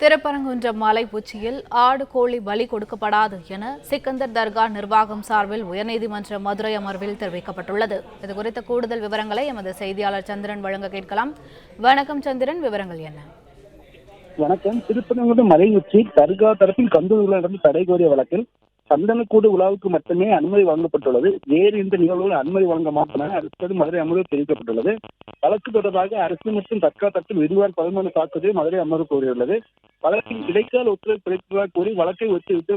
திருப்பரங்குன்றம் மலைப்பூச்சியில் ஆடு கோழி பலி கொடுக்கப்படாது என சிக்கந்தர் தர்கா நிர்வாகம் சார்பில் உயர்நீதிமன்ற மதுரை அமர்வில் தெரிவிக்கப்பட்டுள்ளது. இதுகுறித்த கூடுதல் விவரங்களை எமது செய்தியாளர் சந்திரன் வழங்க கேட்கலாம். வணக்கம் சந்திரன், விவரங்கள் என்ன? வணக்கம். திருப்பரங்குன்றம் மலை உச்சி தர்கா தரப்பில் கந்தூரிலிருந்து தடை கோரிய வழக்கில் சந்தனக்கூடு உலாவுக்கு மட்டுமே அனுமதி வழங்கப்பட்டுள்ளது. வேறு எந்த நிகழ்வுகள் அனுமதி வழங்க மாட்டேன் அரசு மதுரை அமர்வு தெரிவிக்கப்பட்டுள்ளது. வழக்கு தொடர்பாக அரசு மற்றும் தர்கா தரப்பில் விரிவான பதிமூணு தாக்குதலை மதுரை அமர்வு கோரியுள்ளது. வழக்கில் இடைக்கால உத்தரவு பிறப்பிப்பதாக கூறி வழக்கை ஒத்திவிட்டு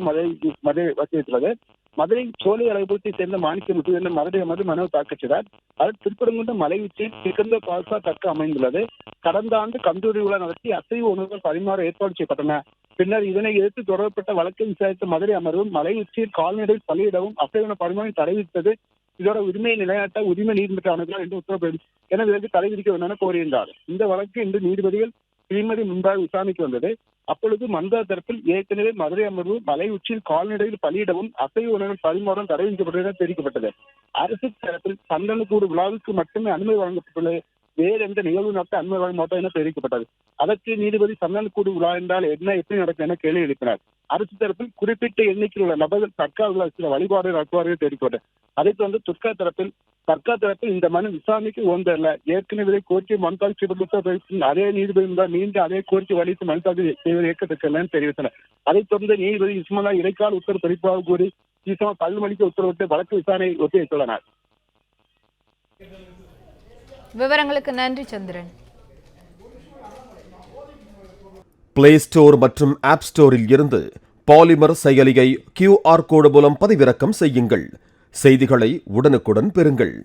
மதுரை வச்சிருக்கிறது. மதுரை சோலை அலைபுரத்தை சேர்ந்த மாணிக்கமுத்து என்ற மதுரை அமர்வு மனு தாக்கல் செய்தார். அது திருப்பரங்குன்றம் மலை உச்சியில் சிக்கந்த பால்சா தர்கா அமைந்துள்ளது. கடந்த ஆண்டு கந்தூரி விழா நடத்தி அசைவ உணவுகள் பரிமாற ஏற்பாடு செய்யப்பட்டன. பின்னர் இதனை எதிர்த்து தொடரப்பட்ட வழக்கை விசாரித்த மதுரை அமர்வு மலை உச்சியில் கால்நடையில் பலியிடவும் அசைவ பரிமாறம் தடை விதித்தது. இதோட உரிமையை நிலைநாட்ட உரிமை நீதிமன்ற அணுகலாம் என்று உத்தரவு என இதற்கு தடை விதிக்க வேண்டும் என கோரியிருந்தார். இந்த வழக்கு இன்று நீதிபதிகள் ஸ்ரீமதி முன்பாக விசாரணைக்கு வந்தது. அப்பொழுது மந்தா தரப்பில் ஏற்கனவே மதுரை அமர்வு மலை உச்சியில் கால்நடையில் பலியிடவும் அசைவ உணவுகள் பரிமாறம் தடை விதிக்கப்பட்டது என தெரிவிக்கப்பட்டது. அரசு தரப்பில் சந்தனக்கூடு விழாவுக்கு மட்டுமே அனுமதி வழங்கப்பட்டுள்ளது. வேறு எந்த நிகழ்வு நடத்த அனுமதி வழங்க மாட்டோம் என தெரிவிக்கப்பட்டது. அதற்கு நீதிபதி சந்தனக்கூடு விழா என்றால் என்ன, எப்படி நடக்கும் என கேள்வி எழுப்பினார். அரசு தரப்பில் குறிப்பிட்ட எண்ணிக்கையில் உள்ள நபர்கள் தர்கா சில வழிபாடு நடத்துவார்கள் தெரிவிக்கப்பட்டது. அதைத் தொடர்ந்து தர்கா தரப்பில் இந்த மனு விசாரணைக்கு உகந்தல்ல, ஏற்கனவே கோரிக்கை மனு தாக்கல் செய்யப்பட்ட அதே நீதிபதி மீண்டும் அதே கோரிக்கை வலித்து மனு தாக்கல் செய்வது ஏற்கத்தக்கல்ல தெரிவித்தனர். அதைத் தொடர்ந்து நீதிபதி இஸ்மலா இடைக்கால உத்தரவு பிறப்பாக கூறி ஈசமா 10 மணிக்கு உத்தரவிட்டு வழக்கு விசாரணை ஒத்திவைத்துள்ளனர். விவரங்களுக்கு நன்றி சந்திரன். பிளே ஸ்டோர் மற்றும் ஆப் ஸ்டோரில் இருந்து பாலிமர் செயலியை QR கோடு மூலம் பதிவிறக்கம் செய்யுங்கள். செய்திகளை உடனுக்குடன் பெறுங்கள்.